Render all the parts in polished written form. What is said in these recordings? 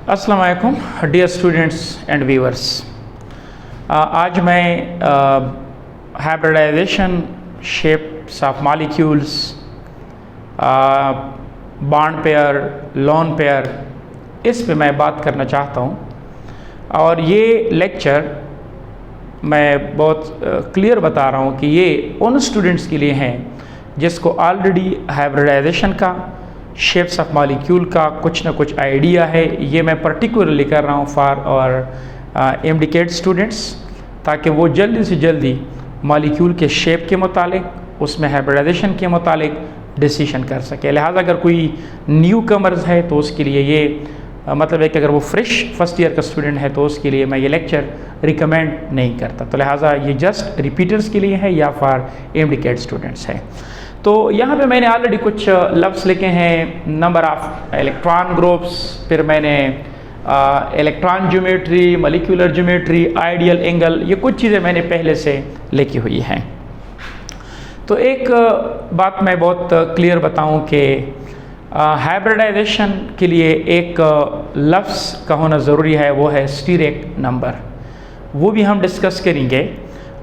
अस्सलाम वालेकुम dear students and viewers. आज मैं hybridization shapes of molecules, bond pair, lone pair, इस पे मैं बात करना चाहता हूँ। और ये लेक्चर मैं बहुत क्लियर बता रहा हूँ कि ये उन स्टूडेंट्स के लिए हैं जिसको ऑलरेडी हाइब्रिडाइजेशन का, शेप्स ऑफ मॉलिक्यूल का कुछ ना कुछ आइडिया है। ये मैं पर्टिकुलरली कर रहा हूँ फॉर और एमडीकेट स्टूडेंट्स, ताकि वो जल्दी से जल्दी मॉलिक्यूल के शेप के मुतालिक, उसमें हाइब्रिडाइजेशन के मुतालिक डिसीजन कर सके। लिहाजा अगर कोई न्यू कमर्स है तो उसके लिए ये मतलब है कि अगर वो फ्रेश फर्स्ट ईयर का स्टूडेंट है तो उसके लिए मैं ये लेक्चर रिकमेंड नहीं करता। तो लिहाजा ये जस्ट रिपीटर्स के लिए है या फॉर एमडीकेट स्टूडेंट्स है। तो यहाँ पे मैंने ऑलरेडी कुछ लफ्ज़ लिखे हैं, नंबर ऑफ इलेक्ट्रॉन ग्रुप्स, फिर मैंने electron geometry, molecular geometry, ideal angle, ये कुछ चीज़ें मैंने पहले से लिखी हुई हैं। तो एक बात मैं बहुत क्लियर बताऊं कि हाइब्रिडाइजेशन के लिए एक लफ्ज़ का होना ज़रूरी है, वो है स्टीरिक नंबर। वो भी हम डिस्कस करेंगे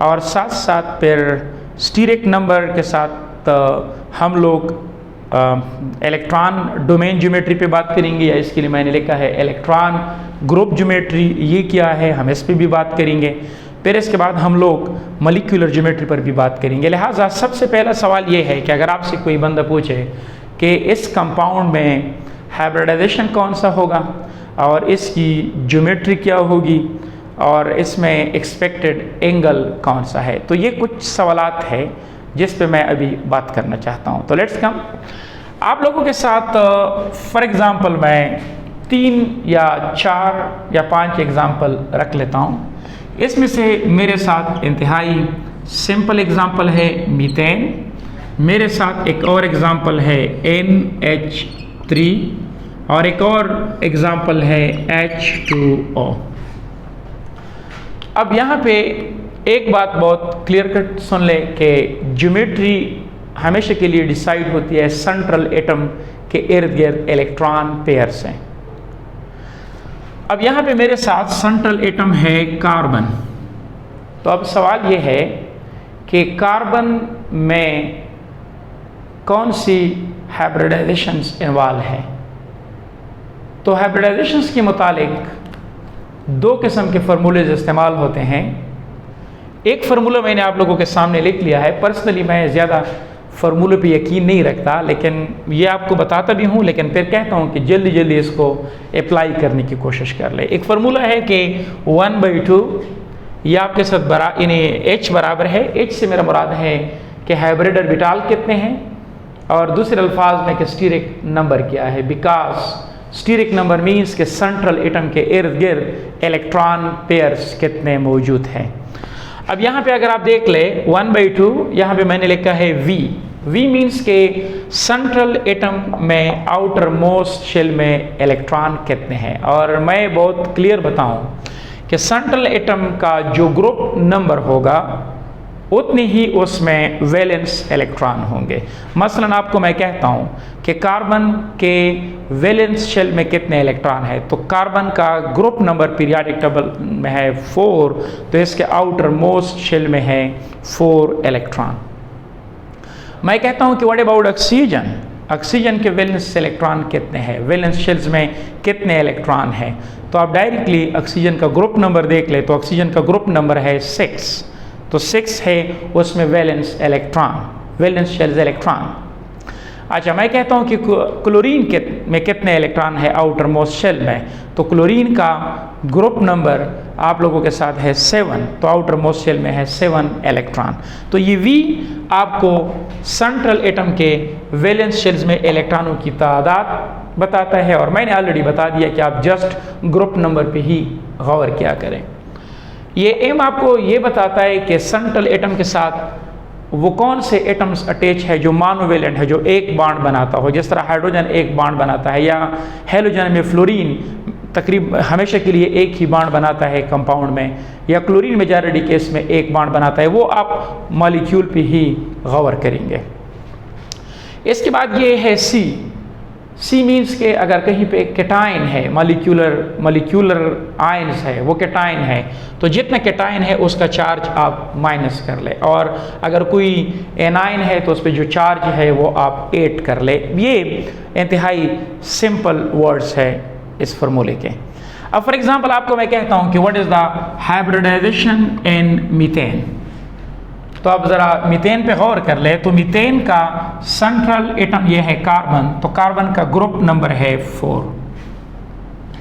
और साथ साथ फिर स्टीरिक नंबर के साथ हम लोग इलेक्ट्रॉन डोमेन ज्योमेट्री पे बात करेंगे, या इसके लिए मैंने लिखा है इलेक्ट्रॉन ग्रुप ज्योमेट्री, ये क्या है हम इस पे भी बात करेंगे। फिर इसके बाद हम लोग मॉलिक्यूलर ज्योमेट्री पर भी बात करेंगे। लिहाजा सबसे पहला सवाल ये है कि अगर आपसे कोई बंदा पूछे कि इस कंपाउंड में हाइब्रिडाइजेशन कौन सा होगा और इसकी ज्योमेट्री क्या होगी और इसमें एक्सपेक्टेड एंगल कौन सा है, तो ये कुछ सवालात है जिस पे मैं अभी बात करना चाहता हूँ। तो लेट्स कम, आप लोगों के साथ फॉर एग्ज़ाम्पल मैं 3 या 4 या 5 एग्ज़ाम्पल रख लेता हूँ। इसमें से मेरे साथ इंतहाई सिंपल एग्ज़ाम्पल है मीथेन, मेरे साथ एक और एग्ज़ाम्पल है NH3 और एक और एग्ज़ाम्पल है H2O। अब यहाँ पे एक बात बहुत क्लियर कट सुन ले कि ज्योमेट्री हमेशा के लिए डिसाइड होती है सेंट्रल एटम के इर्द गिर्द इलेक्ट्रॉन पेयर से। अब यहाँ पे मेरे साथ सेंट्रल एटम है कार्बन। तो अब सवाल ये है कि कार्बन में कौन सी हाइब्रिडाइजेशंस इन्वॉल्व है। तो हाइब्रिडाइजेशंस के मुतालिक 2 किस्म के फार्मूलेज इस्तेमाल होते हैं। एक फार्मूला मैंने आप लोगों के सामने लिख लिया है। पर्सनली मैं ज़्यादा फार्मूले पे यकीन नहीं रखता, लेकिन ये आपको बताता भी हूँ, लेकिन फिर कहता हूँ कि जल्दी जल्दी इसको अप्लाई करने की कोशिश कर ले। एक फार्मूला है कि 1/2, ये आपके साथ इन्हें H बराबर है। H से मेरा मुराद है कि हाइब्रिड ऑर्बिटल कितने हैं, और दूसरे अल्फाज में कि स्टीरिक नंबर क्या है, बिकॉज स्टीरिक नंबर मीन्स के सेंट्रल एटम के इर्द गिर्द इलेक्ट्रॉन पेयर्स कितने मौजूद हैं। अब यहाँ पे अगर आप देख ले 1/2, यहाँ पे मैंने लिखा है V मीन्स के सेंट्रल एटम में आउटर मोस्ट शेल में इलेक्ट्रॉन कितने हैं। और मैं बहुत क्लियर बताऊं कि सेंट्रल एटम का जो ग्रुप नंबर होगा उतनी ही उसमें वैलेंस इलेक्ट्रॉन होंगे। मसलन आपको मैं कहता हूँ कि कार्बन के वैलेंस शेल में कितने इलेक्ट्रॉन है, तो कार्बन का ग्रुप नंबर पीरियोडिक टेबल में है 4, तो इसके आउटर मोस्ट शेल में है 4 इलेक्ट्रॉन। मैं कहता हूँ कि व्हाट अबाउट ऑक्सीजन, ऑक्सीजन के वैलेंस इलेक्ट्रॉन कितने हैं, वैलेंस शेल्स में कितने इलेक्ट्रॉन हैं। तो आप डायरेक्टली ऑक्सीजन का ग्रुप नंबर देख ले, तो ऑक्सीजन का ग्रुप नंबर है 6, तो 6 है उसमें valence electron, valence shells electron. अच्छा, मैं कहता हूँ कि क्लोरीन में कितने इलेक्ट्रॉन है आउटर मोस्ट शेल में, तो क्लोरीन का ग्रुप नंबर आप लोगों के साथ है 7, तो आउटर मोस्ट शेल में है 7 इलेक्ट्रॉन। तो ये V आपको सेंट्रल एटम के वैलेंस शेल्स में इलेक्ट्रॉनों की तादाद बताता है, और मैंने ऑलरेडी बता दिया कि आप जस्ट ग्रुप नंबर पे ही गौर किया करें। ये एम आपको ये बताता है कि सेंट्रल एटम के साथ वो कौन से एटम्स अटैच है जो मोनोवेलेंट है, जो एक बॉन्ड बनाता हो, जिस तरह हाइड्रोजन एक बॉन्ड बनाता है, या हेलोजन में फ्लोरीन तकरीब हमेशा के लिए एक ही बॉन्ड बनाता है कंपाउंड में, या क्लोरीन मेजॉरिटी केस में एक बॉन्ड बनाता है। वो आप मॉलिक्यूल पे ही गौर करेंगे। इसके बाद ये है C, C मीन्स के अगर कहीं पे केटाइन है, मॉलिक्यूलर आयंस है, वो केटाइन है, तो जितना केटाइन है उसका चार्ज आप माइनस कर ले, और अगर कोई एनाइन है तो उस पर जो चार्ज है वो आप 8 कर ले। ये इंतहाई सिंपल वर्ड्स है इस फार्मूले के। अब फॉर एग्जांपल आपको मैं कहता हूं कि what is the hybridization in methane, तो आप ज़रा मीथेन पे गौर कर ले। तो मीथेन का सेंट्रल एटम ये है कार्बन, तो कार्बन का ग्रुप नंबर है 4।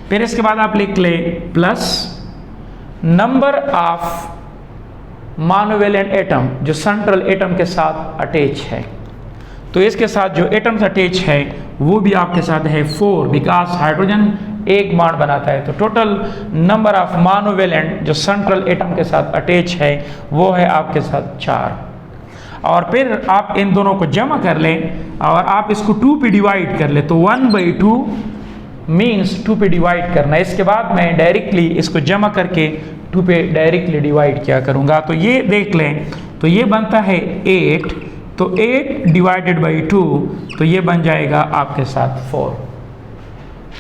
फिर इसके बाद आप लिख ले plus number of monovalent atom जो सेंट्रल एटम के साथ अटैच है, तो इसके साथ जो एटम्स अटैच है वो भी आपके साथ है 4, बिकॉज हाइड्रोजन एक बॉन्ड बनाता है। तो टोटल नंबर ऑफ मोनोवेलेंट जो सेंट्रल एटम के साथ अटैच है वो है आपके साथ 4। और फिर आप इन दोनों को जमा कर लें और आप इसको 2 पे डिवाइड कर ले, तो 1/2 मीन्स 2 पे डिवाइड करना। इसके बाद मैं डायरेक्टली इसको जमा करके 2 पे डायरेक्टली डिवाइड किया करूँगा। तो ये देख लें, तो ये बनता है 8, तो 8 डिवाइडेड बाई 2, तो ये बन जाएगा आपके साथ 4।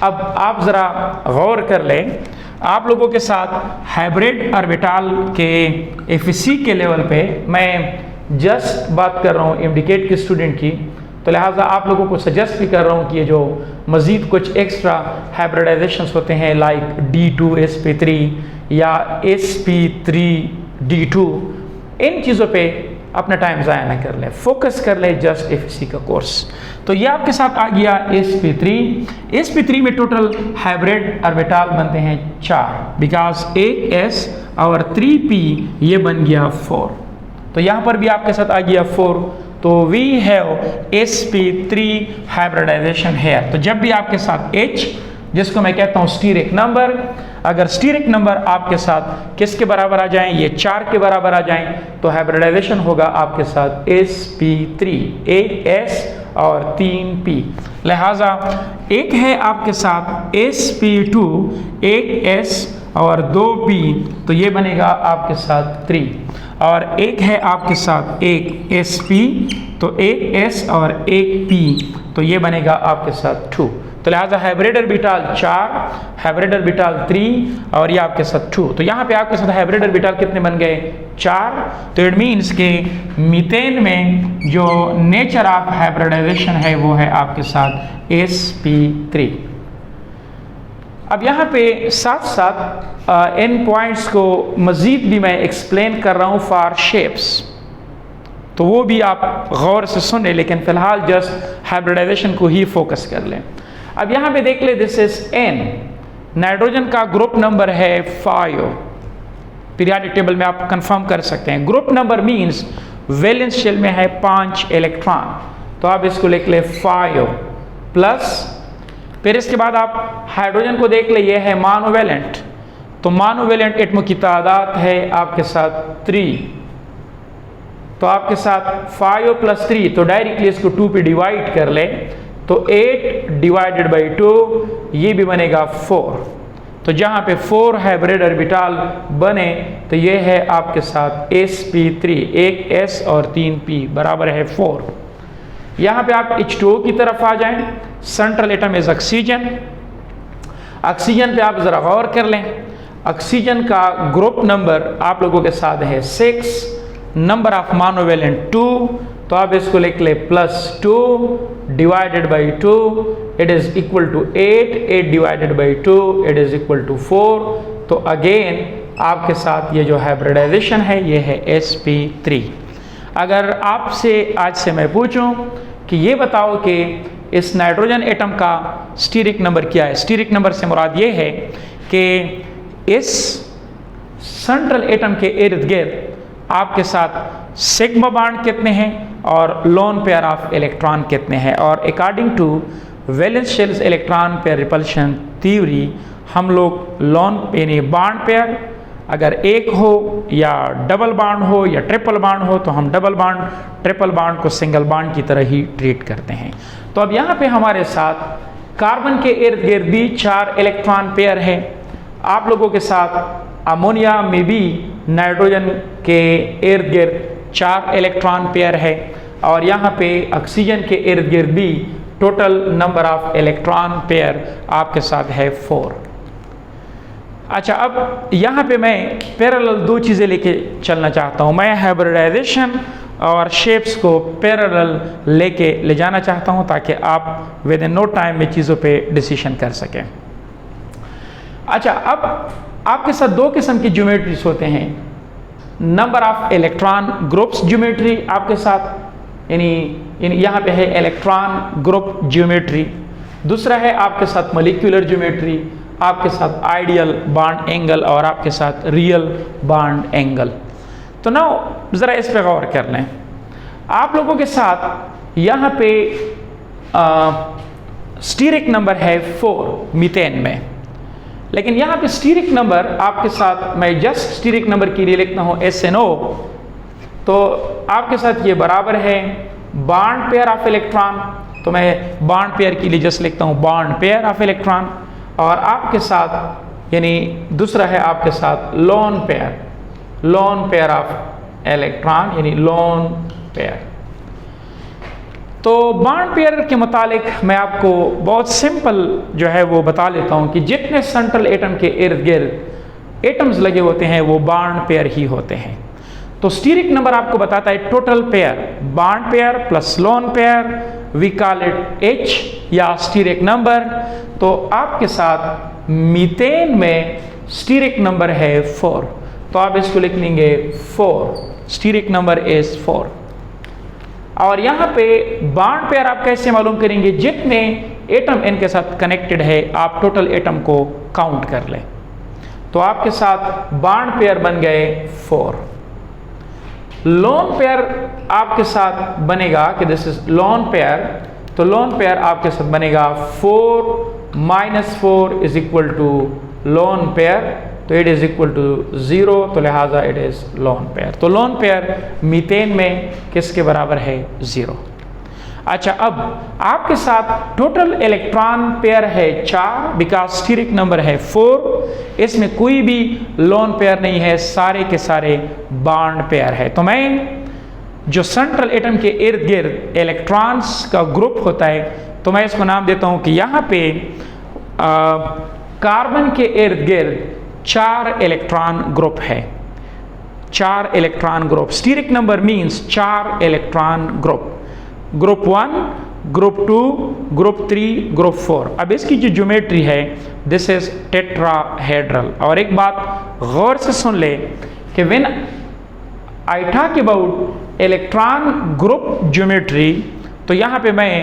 अब आप ज़रा गौर कर लें, आप लोगों के साथ हाइब्रिड ऑर्बिटल के एफिसी के लेवल पे मैं जस्ट बात कर रहा हूँ इंडिकेट के स्टूडेंट की, तो लिहाजा आप लोगों को सजेस्ट भी कर रहा हूँ कि ये जो मज़ीद कुछ एक्स्ट्रा हाइब्रिडाइजेशंस होते हैं लाइक D2sp3 या sp3d2, इन चीज़ों पे अपना टाइम ज़ाया ना कर ले, फोकस कर ले जस्ट एफिसी का कोर्स। तो ये आपके साथ आ गया sp3। sp3 में टोटल हाइब्रिड ऑर्बिटल बनते हैं 4, बिकॉज 1s और 3p ये बन गया 4। तो यहाँ पर भी आपके साथ आ गया 4, तो वी हैव sp3 हाइब्रिडाइजेशन है। तो जब भी आपके साथ H, जिसको मैं कहता हूँ स्टीरिक नंबर, अगर स्टीरिक नंबर आपके साथ किसके बराबर आ जाएं, ये 4 के बराबर आ जाएं, तो हाइब्रिडाइजेशन होगा आपके साथ sp3, 1s और 3p। लिहाजा एक है आपके साथ sp2, 1s और 2p, तो ये बनेगा आपके साथ 3, और एक है आपके साथ एक sp, तो 1s और 1p, तो ये बनेगा आपके साथ 2। तो लिहाजा हाइब्रिड ऑर्बिटल 4, हाइब्रिड ऑर्बिटल 3 और ये आपके साथ 2। तो यहाँ पे आपके साथ हाइब्रिड ऑर्बिटल कितने बन गए? 4। तो इट मीन्स के मीथेन में जो नेचर ऑफ हाइब्रिडाइजेशन है वो है आपके साथ sp3। अब यहाँ पे साथ साथ इन पॉइंट्स को मज़ीद भी मैं एक्सप्लेन कर रहा हूँ फॉर शेप्स, तो वो भी आप गौर से सुने, लेकिन फ़िलहाल जस्ट हाइब्रिडाइजेशन को ही फोकस कर लें। अब यहाँ पे देख ले, दिस इज N, नाइट्रोजन का ग्रुप नंबर है 5, पीरियोडिक टेबल में आप कंफर्म कर सकते हैं। Group number means valence shell में है 5 इलेक्ट्रॉन, तो आप इसको लिख ले 5 प्लस। फिर इसके बाद आप हाइड्रोजन को देख ले, ये है मोनोवेलेंट, तो मोनोवेलेंट एटमों की तादाद है आपके साथ 3, तो आपके साथ 5 + 3, तो डायरेक्टली इसको 2 पे डिवाइड कर ले, तो 8 डिवाइडेड बाई 2, ये भी बनेगा 4। तो जहाँ पे 4 हाइब्रिड ऑर्बिटल बने, तो ये है आपके साथ sp3, 1s और 3p बराबर है 4। यहाँ पे आप H2O की तरफ आ जाएं, central atom is oxygen. Oxygen पे आप ज़रा गौर कर लें, ऑक्सीजन का ग्रुप नंबर आप लोगों के साथ है 6, नंबर ऑफ मोनोवेलेंट 2, तो आप इसको लिख ले +2 divided by 2, it is equal to 8, 8 divided by 2, it is equal to 4। तो अगेन आपके साथ ये जो हाइब्रिडाइजेशन है ये है sp3। अगर आपसे आज से मैं पूछूं कि ये बताओ कि इस नाइट्रोजन एटम का स्टीरिक नंबर क्या है, स्टीरिक नंबर से मुराद ये है कि इस सेंट्रल एटम के इर्द गिर्द आपके साथ सिग्मा बॉन्ड कितने हैं और लोन पेयर ऑफ इलेक्ट्रॉन कितने हैं। और according to valence shells electron pair repulsion theory, हम लोग लोन यानी बॉन्ड पेयर अगर एक हो या डबल बॉन्ड हो या ट्रिपल बॉन्ड हो, तो हम डबल बॉन्ड ट्रिपल बॉन्ड को सिंगल बॉन्ड की तरह ही ट्रीट करते हैं। तो अब यहाँ पे हमारे साथ कार्बन के इर्द गिर्द भी 4 इलेक्ट्रॉन पेयर है। आप लोगों के साथ अमोनिया में भी नाइट्रोजन के इर्द गिर्द 4 इलेक्ट्रॉन पेयर है, और यहाँ पे ऑक्सीजन के इर्द गिर्द भी total number of electron pair आपके साथ है 4। अच्छा, अब यहाँ पे मैं पैरेलल दो चीज़ें लेके चलना चाहता हूँ। मैं हाइब्रिडाइजेशन और शेप्स को पैरेलल ले जाना चाहता हूँ ताकि आप विद इन नो टाइम में चीज़ों पे डिसीजन कर सकें। अच्छा, अब आपके साथ दो किस्म की ज्योमेट्रीज होते हैं। Number of electron groups geometry आपके साथ, यानी यहाँ पे है इलेक्ट्रॉन ग्रुप ज्योमेट्री। दूसरा है आपके साथ मॉलिक्यूलर ज्योमेट्री, आपके साथ आइडियल बॉन्ड एंगल और आपके साथ रियल बॉन्ड एंगल। तो ना ज़रा इस पे गौर कर लें। आप लोगों के साथ यहाँ पे स्टीरिक नंबर है 4 मीथेन में, लेकिन यहाँ पे स्टीरिक नंबर आपके साथ मैं जस्ट स्टीरिक नंबर के लिए लिखता हूँ SNO। तो आपके साथ ये बराबर है बॉन्ड पेयर ऑफ इलेक्ट्रॉन, तो मैं बॉन्ड पेयर के लिए जस्ट लिखता हूँ बॉन्ड पेयर ऑफ इलेक्ट्रॉन। और आपके साथ यानी दूसरा है आपके साथ लोन पेयर ऑफ इलेक्ट्रॉन, यानी लोन पेयर। तो बॉन्ड पेयर के मुतालिक मैं आपको बहुत सिंपल जो है वो बता लेता हूँ कि जितने सेंट्रल एटम के इर्द गिर्द एटम्स लगे होते हैं वो बॉन्ड पेयर ही होते हैं। तो स्टीरिक नंबर आपको बताता है total pair, bond pair plus lone pair, we call it H या स्टीरिक नंबर। तो आपके साथ मीथेन में स्टीरिक नंबर है 4, तो आप इसको लिख लेंगे 4, स्टीरिक नंबर इज 4। और यहाँ पे बॉन्ड पेयर आप कैसे मालूम करेंगे? जितने एटम इनके साथ कनेक्टेड है आप टोटल एटम को काउंट कर लें। तो आपके साथ बॉन्ड पेयर बन गए 4। लोन पेयर आपके साथ बनेगा कि दिस इज लोन पेयर, तो लोन पेयर आपके साथ बनेगा 4 - 4 is equal to lone pair, तो इट इज इक्वल टू 0, तो लिहाजा इट इज लोन पेयर। तो लोन पेयर मीथेन में किसके बराबर है? 0। अच्छा, अब आपके साथ टोटल इलेक्ट्रॉन पेयर है 4 बिकॉज स्टीरिक नंबर है 4। इसमें कोई भी लोन पेयर नहीं है, सारे के सारे बॉन्ड पेयर है। तो मैं जो सेंट्रल एटम के इर्द गिर्द इलेक्ट्रॉन्स का ग्रुप होता है तो मैं इसको नाम देता हूं कि यहाँ पे कार्बन के इर्द गिर्द 4 इलेक्ट्रॉन ग्रुप है। 4 electron group, steric number means 4 electron group, group 1, group 2, group 3, group 4। अब इसकी जो ज्योमेट्री है दिस इज टेट्राहेड्रल। और एक बात गौर से सुन ले कि when I talk about electron group geometry, तो यहाँ पे मैं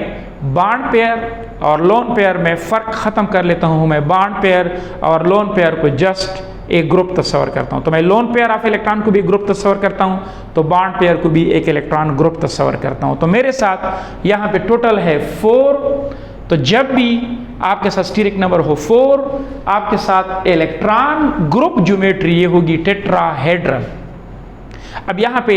बॉन्ड पेयर और लोन पेयर में फ़र्क ख़त्म कर लेता हूँ। मैं बॉन्ड पेयर और लोन पेयर को जस्ट एक ग्रुप तस्वर करता हूँ। तो मैं लोन पेयर ऑफ इलेक्ट्रॉन को भी ग्रुप तस्वर करता हूँ, तो बॉन्ड पेयर को भी एक इलेक्ट्रॉन ग्रुप तस्वर करता हूँ। तो मेरे साथ यहाँ पे टोटल है 4। तो जब भी आपके साथ स्टीरिक नंबर हो 4, आपके साथ इलेक्ट्रॉन ग्रुप ज्योमेट्री ये होगी टेट्राहेड्रल। अब यहाँ पे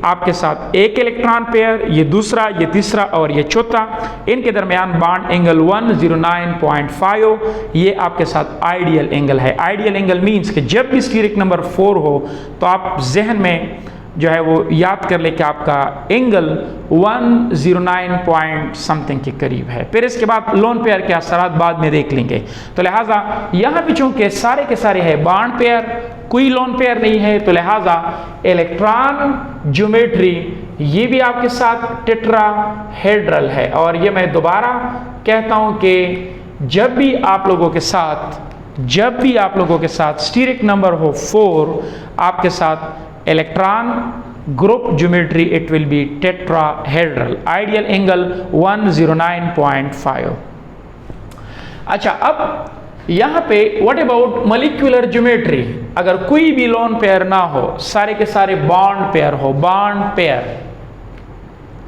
आपके साथ एक इलेक्ट्रॉन पेयर, ये दूसरा, ये तीसरा और ये चौथा, इनके दरमियान बॉन्ड एंगल 109.5, ये आपके साथ आइडियल एंगल है। आइडियल एंगल मीन्स कि जब भी स्टीरिक नंबर 4 हो तो आप जहन में जो है वो याद कर ले कि आपका एंगल 109 पॉइंट समथिंग के करीब है। फिर इसके बाद लोन पेयर के असरात बाद में देख लेंगे। तो लिहाजा यहाँ पे चूंकि सारे के सारे है बॉन्ड पेयर, कोई लोन पेयर नहीं है, तो लिहाजा इलेक्ट्रॉन ज्योमेट्री ये भी आपके साथ टेट्राहेड्रल है। और ये मैं दोबारा कहता हूँ कि जब भी आप लोगों के साथ स्टीरिक नंबर हो 4, आपके साथ electron group geometry it will be tetrahedral, ideal angle 109.5। अच्छा, अब यहाँ पे व्हाट अबाउट मॉलिक्यूलर ज्योमेट्री? अगर कोई भी लोन पेयर ना हो, सारे के सारे बॉन्ड पेयर हो, बॉन्ड पेयर,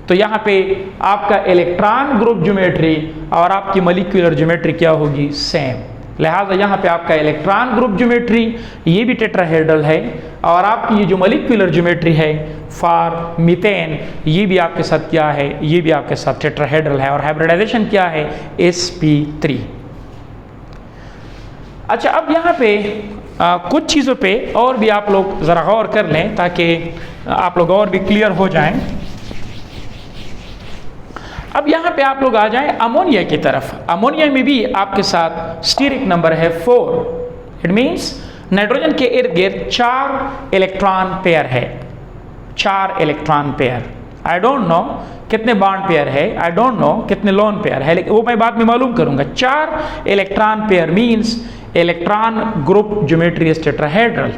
तो यहाँ पे आपका इलेक्ट्रॉन ग्रुप ज्योमेट्री और आपकी मॉलिक्यूलर ज्योमेट्री क्या होगी? सेम। लिहाजा यहाँ पे आपका इलेक्ट्रॉन ग्रुप ज्योमेट्री ये भी टेट्राहेड्रल है, और आपकी ये जो मॉलिक्यूलर ज्योमेट्री है फॉर मीथेन ये भी आपके साथ क्या है? ये भी आपके साथ टेट्राहेड्रल है। और हाइब्रिडाइजेशन क्या है? sp3। अच्छा, अब यहाँ पे कुछ चीज़ों पे और भी आप लोग ज़रा गौर कर लें ताकि आप लोग और भी क्लियर हो जाएं। अब यहाँ पे आप लोग आ जाएं अमोनिया की तरफ। अमोनिया में भी आपके साथ स्टीरिक नंबर है 4। इट मीन्स नाइट्रोजन के इर्द गिर्द 4 इलेक्ट्रॉन पेयर है, 4 electron pair. I don't know कितने बॉन्ड पेयर है, आई डोंट नो कितने लोन पेयर है, लेकिन वो मैं बाद में मालूम करूंगा। 4 electron pair means electron group geometry is tetrahedral.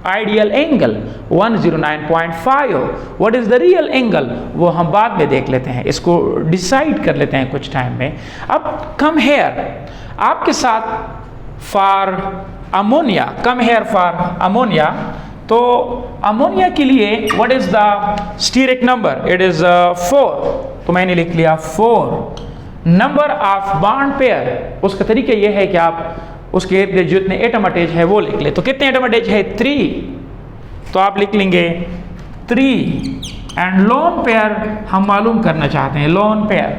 Ideal angle 109.5। What is the real angle वो हम बाद में देख लेते हैं, इसको डिसाइड कर लेते हैं कुछ टाइम में। अब कम हेयर आपके साथ for ammonia, come here for ammonia. तो अमोनिया के लिए what is the steric number, it is 4। तो मैंने लिख लिया 4। नंबर ऑफ बॉन्ड पेयर, उसका तरीका यह है कि आप उसके इर्द गिर्द जितने एटम अटैच है वो लिख ले। तो कितने एटम अटैच है 3, तो आप लिख लेंगे 3। एंड लोन पेयर हम मालूम करना चाहते हैं, लोन पेयर,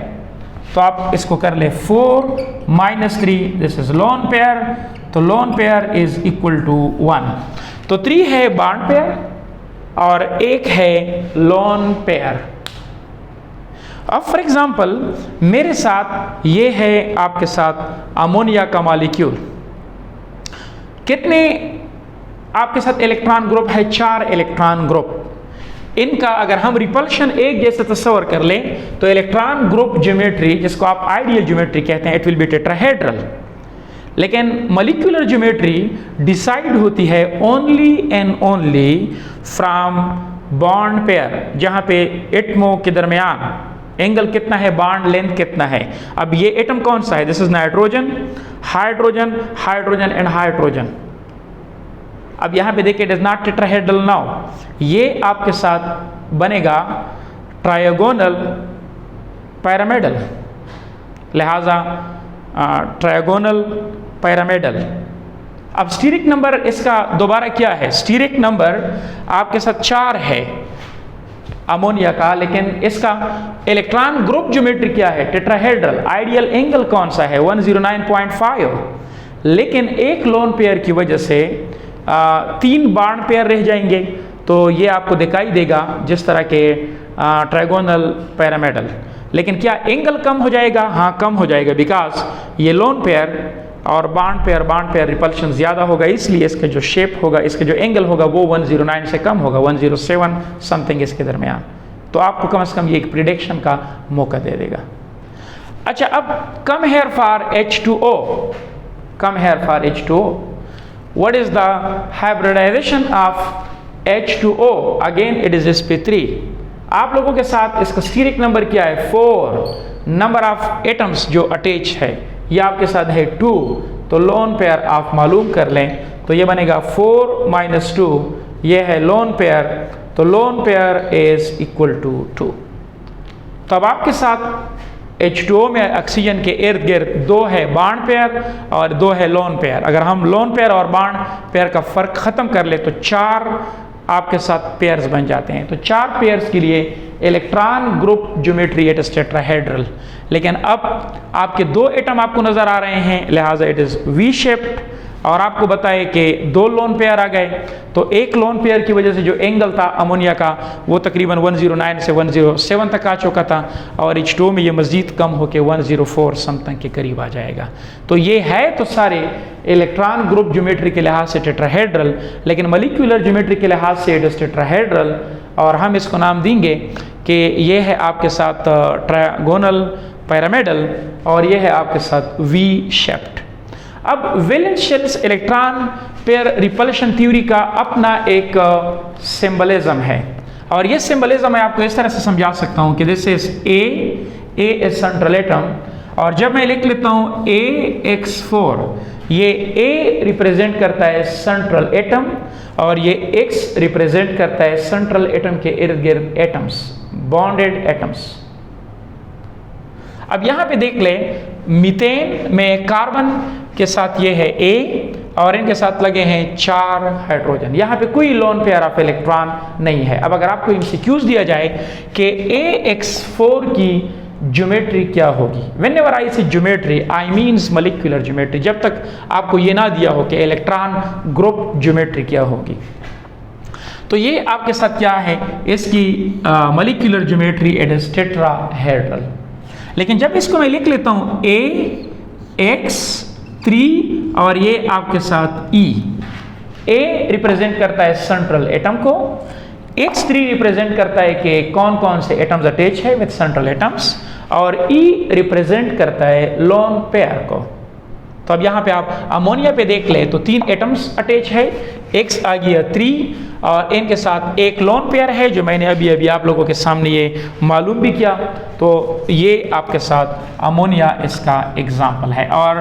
तो आप इसको कर ले 4 - 3, दिस इज लोन पेयर। तो lone pair is equal to 1। तो 3 है बॉन्ड पेयर और 1 है लोन पेयर। अब फॉर एग्जांपल मेरे साथ ये है आपके साथ अमोनिया का मॉलिक्यूल। कितने आपके साथ इलेक्ट्रॉन ग्रुप है, 4 इलेक्ट्रॉन ग्रुप। इनका अगर हम रिपल्शन एक जैसे तस्वर कर लें तो इलेक्ट्रॉन ग्रुप ज्योमेट्री, जिसको आप आइडियल ज्योमेट्री कहते हैं, इट विल बी टेट्राहेड्रल। लेकिन मॉलिक्यूलर ज्योमेट्री डिसाइड होती है only and only from bond pair, जहां पे एटमों के दरमियान एंगल कितना है, बॉन्ड लेंथ कितना है। अब ये एटम कौन सा है, this is nitrogen, hydrogen, hydrogen and hydrogen. अब यहां पे देखिए it is not tetrahedral now, ये आपके साथ बनेगा ट्रायगोनल पिरामिडल, लिहाजा ट्रायगोनल पिरामिडल। अब स्टीरिक नंबर इसका दोबारा क्या है, स्टीरिक नंबर आपके साथ 4 है अमोनिया का, लेकिन इसका इलेक्ट्रॉन ग्रुप ज्योमेट्री क्या है, टेट्राहेड्रल। आइडियल एंगल कौन सा है, 109.5। लेकिन एक लोन पेयर की वजह से 3 बॉन्ड पेयर रह जाएंगे, तो ये आपको दिखाई देगा जिस तरह के ट्रायगोनल पिरामिडल। लेकिन क्या एंगल कम हो जाएगा, हाँ कम हो जाएगा, बिकॉज ये लोन पेयर और बॉन्ड पेयर रिपल्शन ज़्यादा होगा, इसलिए इसका जो शेप होगा, इसका जो एंगल होगा वो 109 से कम होगा, 107 समथिंग इसके दरमियान। तो आपको कम से कम ये एक प्रिडिक्शन का मौका दे देगा। अच्छा, अब come here for H2O, come here for H2O। What is the hybridization of H2O, again it is sp3। आप लोगों के साथ इसका स्टीरिक नंबर क्या है, 4। नंबर ऑफ एटम्स जो अटैच है ये आपके साथ है 2। तो लोन पेयर आप मालूम कर लें, तो ये बनेगा 4 - 2, ये है लोन पेयर। तो lone pair is equal to 2। तो अब आपके साथ H2O में ऑक्सीजन के इर्द गिर्द 2 है बॉन्ड पेयर और 2 है लोन पेयर। अगर हम लोन पेयर और बॉन्ड पेयर का फर्क खत्म कर ले तो 4 आपके साथ पेयर्स बन जाते हैं। तो 4 पेयर्स के लिए electron group geometry it is tetrahedral. लेकिन अब आपके 2 एटम आपको नजर आ रहे हैं, लिहाजा इट इज वी शेप्ड। और आपको बताए कि 2 लोन पेयर आ गए, तो एक लोन पेयर की वजह से जो एंगल था अमोनिया का वो तकरीबन 109 से 107 तक आ चुका था, और H2O में ये मज़ीद कम होकर 104 समथिंग के करीब आ जाएगा। तो ये है तो सारे इलेक्ट्रॉन ग्रुप ज्योमेट्री के लिहाज से टेट्राहेड्रल, लेकिन मॉलिक्यूलर ज्योमेट्री के लिहाज से इट इज टेट्राहेड्रल। और हम इसको नाम देंगे कि ये है आपके साथ ट्रायगोनल पिरामिडल और ये है आपके साथ वी शेप्ड। अब valence shells electron pair repulsion theory का अपना एक सिंबलिज्म है, और ये सिंबलिज्म मैं आपको इस तरह से समझा सकता हूँ कि this is a is central atom, और जब मैं लिख लेता हूँ AX4, ये A रिप्रेजेंट करता है सेंट्रल एटम और ये X रिप्रेजेंट करता है सेंट्रल एटम के इर्द गिर्द एटम्स, बॉन्डेड एटम्स। अब यहां पे देख ले, मीथेन में कार्बन के साथ ये है A और इनके साथ लगे हैं 4 हाइड्रोजन। यहाँ पे कोई लोन पेयर ऑफ इलेक्ट्रॉन नहीं है। अब अगर आपको एमसीक्यूज दिया जाए कि AX4 की ज्योमेट्री क्या होगी, व्हेनेवर आई से geometry I means molecular geometry, जब तक आपको ये ना दिया हो कि इलेक्ट्रॉन ग्रुप ज्योमेट्री क्या होगी। तो ये आपके साथ क्या है, इसकी molecular geometry it is tetrahedral. लेकिन जब इसको मैं लिख लेता हूं AX3 और ये आपके साथ E, A रिप्रेजेंट करता है सेंट्रल एटम को, X3 रिप्रेजेंट करता है कि कौन कौन से एटम्स अटैच है विद सेंट्रल एटम्स, और E रिप्रेजेंट करता है लोन पेयर को। तो अब यहाँ पे आप अमोनिया पे देख ले तो 3 एटम्स अटैच है, X आ गया 3 और इनके साथ एक लोन पेयर है जो मैंने अभी अभी आप लोगों के सामने ये मालूम भी किया। तो ये आपके साथ अमोनिया इसका एग्जाम्पल है। और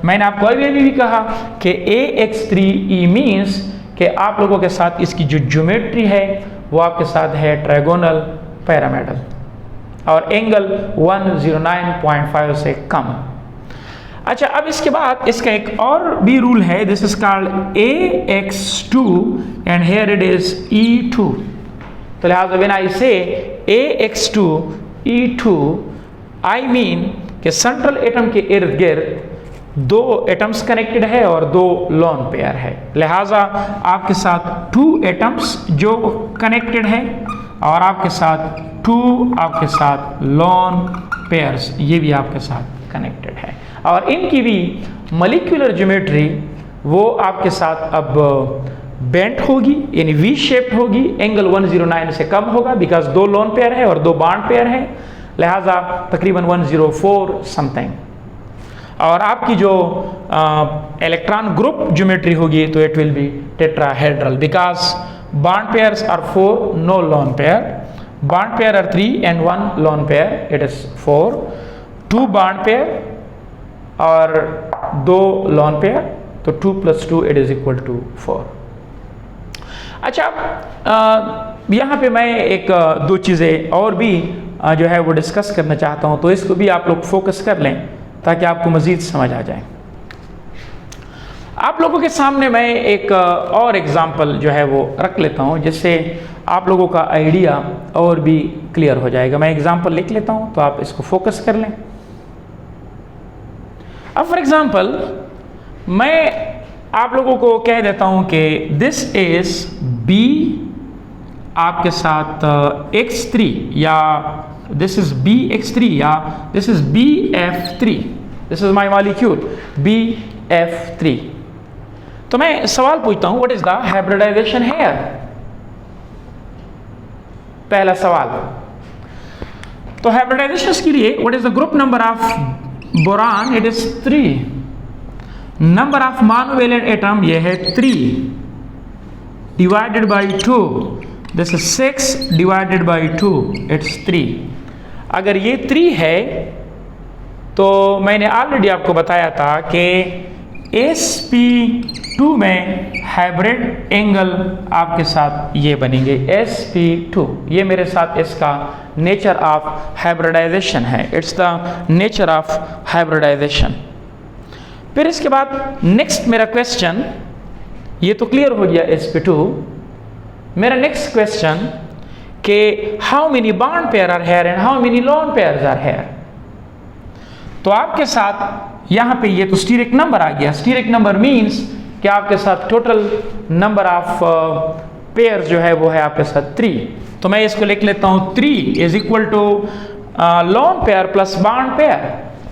मैंने आपको अभी अभी भी कहा कि AX3E मीन्स कि आप लोगों के साथ इसकी जो ज्योमेट्री है वो आपके साथ है ट्रायगोनल पिरामिडल और एंगल 109.5 से कम। अच्छा, अब इसके बाद इसका एक और भी रूल है, this is called AX2 and here it is E2। तो लिहाजा व्हेन आई से AX2 E2 आई मीन कि सेंट्रल एटम के इर्द गिर्द 2 एटम्स कनेक्टेड है और 2 लोन पेयर है। लिहाजा आपके साथ 2 एटम्स जो कनेक्टेड है और आपके साथ 2 आपके साथ लोन पेयर्स ये भी आपके साथ कनेक्टेड है। और इनकी भी मॉलिक्यूलर ज्योमेट्री वो आपके साथ अब बेंट होगी, यानी वी शेप्ड होगी, एंगल 109 से कम होगा बिकॉज 2 लोन पेयर है और 2 बॉन्ड पेयर है, लिहाजा तकरीबन 104 समथिंग। और आपकी जो इलेक्ट्रॉन ग्रुप ज्योमेट्री होगी तो it will be tetrahedral because bond pairs are 4, no lone pair, bond pair are 3 and 1 lone pair, it is 4, 2 bond pair और 2 लोन पेयर, तो 2 + 2 इट इज इक्वल टू 4। अच्छा, यहाँ पे मैं एक 2 चीज़ें और भी जो है वो डिस्कस करना चाहता हूँ, तो इसको भी आप लोग फोकस कर लें ताकि आपको मज़ीद समझ आ जाए। आप लोगों के सामने मैं एक और एग्जांपल जो है वो रख लेता हूँ जिससे आप लोगों का आइडिया और भी क्लियर हो जाएगा। मैं एग्जांपल लिख लेता हूँ तो आप इसको फोकस कर लें। अब फॉर एग्जांपल मैं आप लोगों को कह देता हूं कि दिस इज B आपके साथ X3 या दिस इज BX3 या this is BF3, this is my molecule BF3। तो मैं सवाल पूछता हूं what is the hybridization here. पहला सवाल, तो हाइब्रिडाइजेशन के लिए what is the group number of boron, it is 3, number of monovalent atom ये है 3 divided by 2, this is 6 divided by 2, it's 3। अगर ये 3 है तो मैंने ऑलरेडी आपको बताया था कि sp2 में हाइब्रिड एंगल आपके साथ ये बनेंगे sp2, ये मेरे साथ इसका नेचर ऑफ हाइब्रिडाइजेशन है, it's the nature of hybridization. फिर इसके बाद नेक्स्ट मेरा क्वेश्चन, ये तो क्लियर हो गया sp2। मेरा नेक्स्ट क्वेश्चन कि how many bond pair are here and how many lone pairs are here. तो आपके साथ यहाँ पे ये तो स्टीरिक नंबर आ गया, स्टीरिक नंबर मीन्स कि आपके साथ टोटल नंबर ऑफ पेयर्स जो है वो है आपके साथ 3। तो मैं इसको लिख लेता हूँ 3 is equal to lone pair plus bond pair.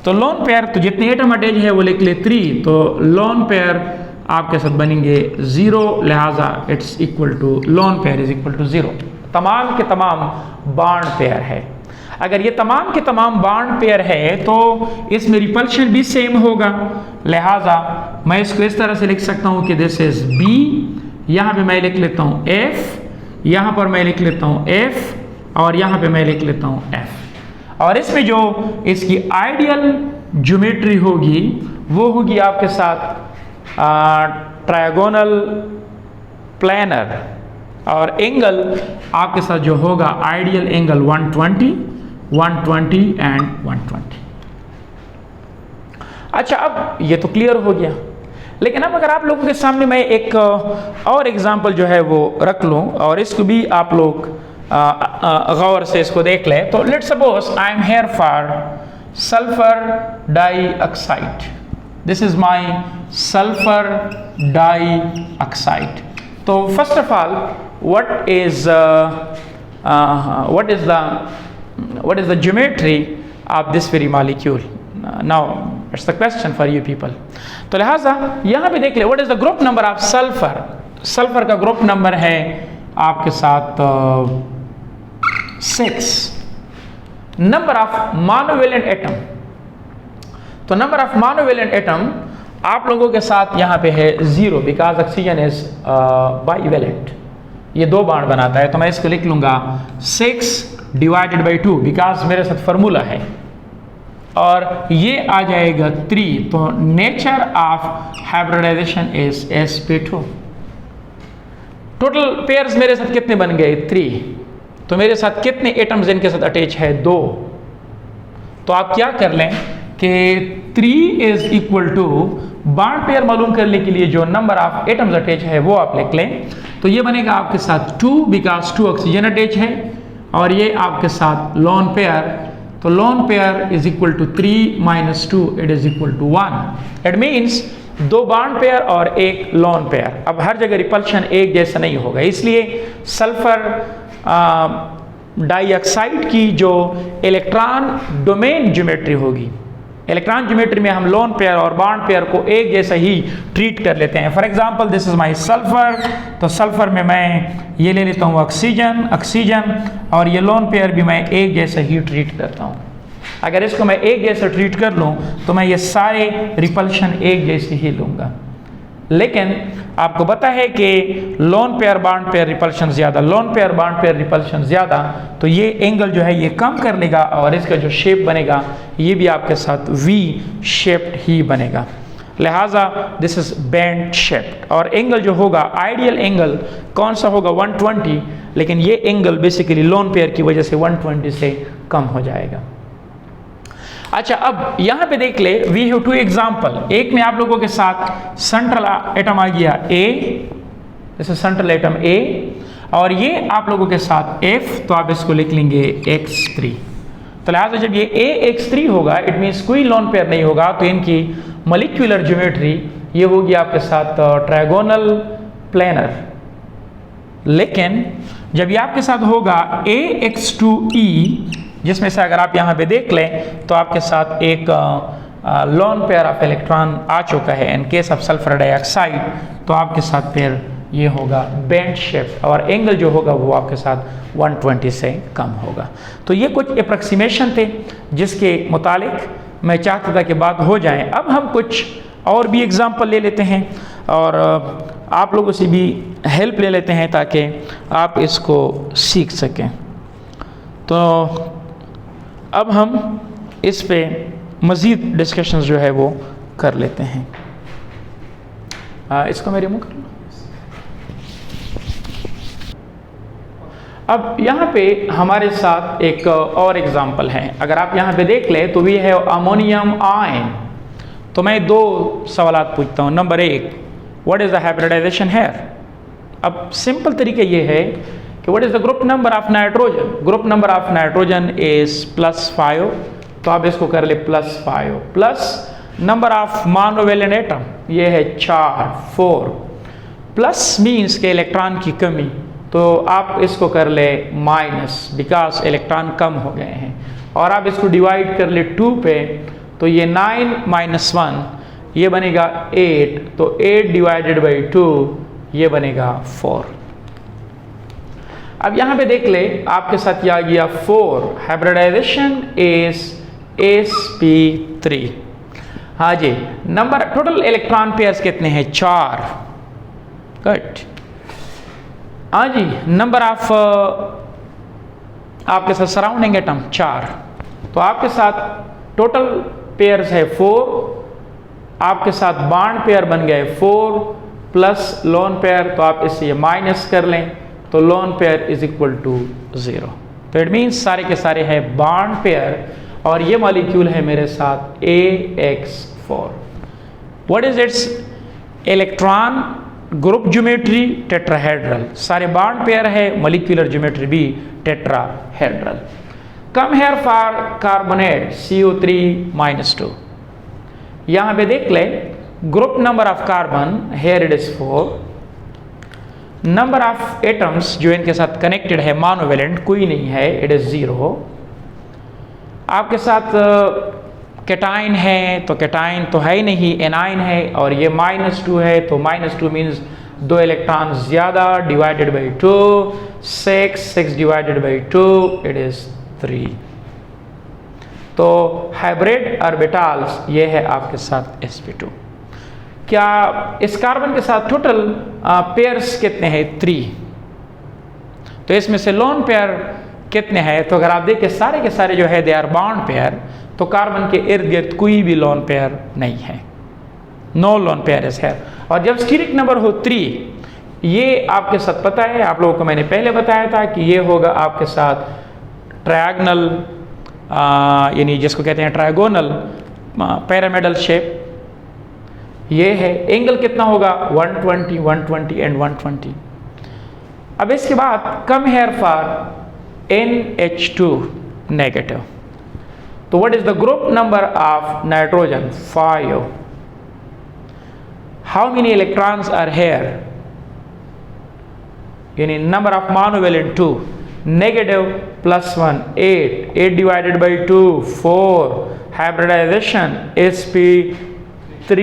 तो लोन पेयर तो जितने एटम अटैच है वो लिख ले 3, तो लोन पेयर आपके साथ बनेंगे 0, लिहाजा it's equal to lone pair is equal to 0। तमाम के तमाम बॉन्ड पेयर है। अगर ये तमाम के तमाम बॉन्ड पेयर है तो इसमें रिपल्शन भी सेम होगा, लिहाजा मैं इसको इस तरह से लिख सकता हूँ कि दिस इज B, यहाँ पे मैं लिख लेता हूँ F, यहाँ पर मैं लिख लेता हूँ F और यहाँ पे मैं लिख लेता हूँ F। और इसमें जो इसकी आइडियल ज्योमेट्री होगी वो होगी आपके साथ ट्रायगोनल प्लेनर, और एंगल आपके साथ जो होगा आइडियल एंगल 120, 120 एंड 120। अच्छा, अब ये तो क्लियर हो गया, लेकिन अब अगर आप लोगों के सामने मैं एक और एग्जांपल जो है वो रख लूं और इसको भी आप लोग गौर से इसको देख लें। तो let's suppose I am here for sulphur dioxide, this is my sulphur dioxide. तो first of all what is the geometry of this very molecule. Now it's the question for you people. तो लिहाजा यहाँ पे देख ले, what is the group number of sulfur? Sulphur का group number है आपके साथ 6. नंबर ऑफ मोनोवेलेंट एटम, तो नंबर ऑफ मोनोवेलेंट एटम आप लोगों के साथ यहाँ पे है 0 बिकॉज ऑक्सीजन इज बाइवेलेंट, ये 2 बाण बनाता है, तो मैं इसको लिख लूंगा 6 डिवाइडेड बाई 2 बिकॉज मेरे साथ फॉर्मूला है, और ये आ जाएगा 3. तो nature of hybridization is sp2. Total pairs मेरे साथ कितने बन गए 3. तो मेरे साथ कितने एटम्स इनके साथ अटैच है 2. तो आप क्या कर लें कि 3 is equal to bond pair मालूम करने के लिए जो नंबर ऑफ एटम्स अटैच है वो आप लिख लें, तो ये बनेगा आपके साथ 2 बिकॉज 2 ऑक्सीजन अटैच है, और ये आपके साथ लोन पेयर, तो lone pair is equal to 3 minus 2 it is equal to 1. It means 2 bond pair और 1 लोन पेयर. अब हर जगह रिपल्शन एक जैसा नहीं होगा, इसलिए सल्फर डाइऑक्साइड की जो इलेक्ट्रॉन डोमेन ज्योमेट्री होगी, इलेक्ट्रॉन ज्योमेट्री में हम लोन पेयर और बॉन्ड पेयर को एक जैसा ही ट्रीट कर लेते हैं. For example this is my sulphur, तो सल्फर में मैं ये ले लेता हूँ ऑक्सीजन, और ये लोन पेयर भी मैं एक जैसा ही ट्रीट करता हूँ. अगर इसको मैं एक जैसा ट्रीट कर लूँ तो मैं ये सारे रिपल्शन एक जैसे ही लूँगा. लेकिन आपको पता है कि lone pair bond pair repulsion ज़्यादा, lone pair bond pair repulsion ज़्यादा, तो ये एंगल जो है ये कम कर लेगा, और इसका जो शेप बनेगा ये भी आपके साथ V शेप्ड ही बनेगा. लिहाजा दिस इज बैंड शेप्ड. और एंगल जो होगा आइडियल एंगल कौन सा होगा 120, लेकिन ये एंगल बेसिकली लोन पेयर की वजह से 120 से कम हो जाएगा. अच्छा, अब यहाँ पे देख ले, वी हैव 2 एग्जाम्पल. एक में आप लोगों के साथ सेंट्रल एटम आ गया A, जैसे सेंट्रल एटम A, और ये आप लोगों के साथ F, तो आप इसको लिख लेंगे X3. तो लिहाजा जब ये AX3 होगा इट मीन्स कोई लोन पेयर नहीं होगा, तो इनकी मॉलिक्यूलर ज्योमेट्री ये होगी आपके साथ ट्रायगोनल प्लेनर. लेकिन जब ये आपके साथ होगा AX2E, जिसमें से अगर आप यहाँ पे देख लें तो आपके साथ एक लोन पेयर ऑफ इलेक्ट्रॉन आ चुका है in case of sulphur dioxide, तो आपके साथ फिर ये होगा बैंड शेप, और एंगल जो होगा वो आपके साथ 120 से कम होगा. तो ये कुछ अप्रॉक्सीमेशन थे जिसके मुतालिक मैं चाहता था कि बात हो जाए. अब हम कुछ और भी एग्जाम्पल ले लेते हैं और आप लोगों से भी हेल्प ले लेते हैं ताकि आप इसको सीख सकें. तो अब हम इस पे मज़ीद डिस्कशंस जो है वो कर लेते हैं. इसको मैं रिमूव कर लूँ. अब यहाँ पे हमारे साथ एक और एग्जांपल है. अगर आप यहाँ पे देख ले तो वी है अमोनियम आयन. तो मैं 2 सवालात पूछता हूँ. नंबर 1, what is the hybridization here. अब सिंपल तरीका ये है कि what is the group number of nitrogen. Group number of nitrogen is +5, तो आप इसको कर ले +5, plus number of monovalent atom ये है 4 प्लस मीन्स के इलेक्ट्रॉन की कमी, तो आप इसको कर ले माइनस बिकॉज इलेक्ट्रॉन कम हो गए हैं, और आप इसको डिवाइड कर ले 2 पे, तो ये 9 - 1 ये बनेगा 8, तो 8 डिवाइडेड बाई 2 ये बनेगा 4. अब यहाँ पे देख ले आपके साथ ये आ गया 4. Hybridization is sp3. हाँ जी, नंबर टोटल इलेक्ट्रॉन पेयर्स कितने हैं 4. गुड. हाँ जी, नंबर ऑफ आपके साथ सराउंडिंग एटम 4, तो आपके साथ टोटल पेयर्स है 4, आपके साथ बॉन्ड पेयर बन गए 4 प्लस लोन पेयर, तो आप इससे ये माइनस कर लें, तो lone pair is equal to 0. तो इट मीन्स सारे के सारे है बॉन्ड पेयर, और ये मॉलिक्यूल है मेरे साथ AX4. What is its electron group geometry tetrahedral. सारे बॉन्ड पेयर है, मॉलिक्यूलर ज्योमेट्री भी tetrahedral. Come here for carbonate CO3 - 2. यहाँ पे देख ले group number of carbon here it is 4. Number of atoms जो इनके साथ कनेक्टेड है मोनोवेलेंट कोई नहीं है, इट इज 0. आपके साथ कैटाइन है, तो कैटाइन तो है ही नहीं, एनाइन है, और ये -2 है, तो -2 मीन्स 2 इलेक्ट्रॉन ज़्यादा, divided by 2, 6 divided by 2, it is 3। तो हाइब्रिड ऑर्बिटल्स ये है आपके साथ sp2। क्या इस कार्बन के साथ टोटल पेयर्स कितने हैं? 3। तो इसमें से लोन पेयर कितने हैं? तो अगर आप देखें सारे के सारे जो है दे आर बॉन्ड पेयर, तो कार्बन के इर्द गिर्द कोई भी लोन पेयर नहीं है, नो लोन पेयर इज है। और जब स्टीरिक नंबर हो 3, ये आपके साथ पता है, आप लोगों को मैंने पहले बताया था कि ये होगा आपके साथ ट्रायगोनल, यानी जिसको कहते हैं ट्रायगोनल पिरामिडल शेप। ये है, एंगल कितना होगा? 120, 120 एंड 120। अब इसके बाद come here for NH2 negative. तो what is the group number of nitrogen? 5। How many electrons are here? यानी number of monovalent 2, negative +1, 8 divided by 2, 4, hybridization sp3।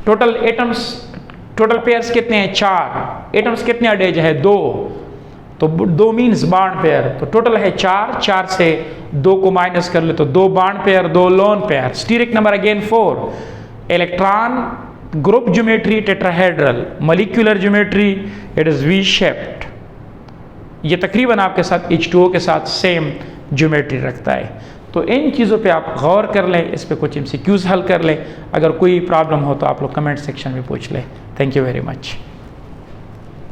Total atoms, total pairs कितने हैं? 4। Atoms कितने attach है? 2। तो 2 means bond pair, तो total है 4। 4 से 2 को माइनस कर ले तो 2 bond pair, 2 lone pair. Steric number again 4। Electron group geometry tetrahedral, molecular geometry it is V shaped. ये तकरीबन आपके साथ H2O के साथ सेम ज्योमेट्री रखता है। तो इन चीज़ों पे आप गौर कर लें, इस पे कुछ MCQs हल कर लें। अगर कोई प्रॉब्लम हो तो आप लोग कमेंट सेक्शन में पूछ लें। Thank you very much.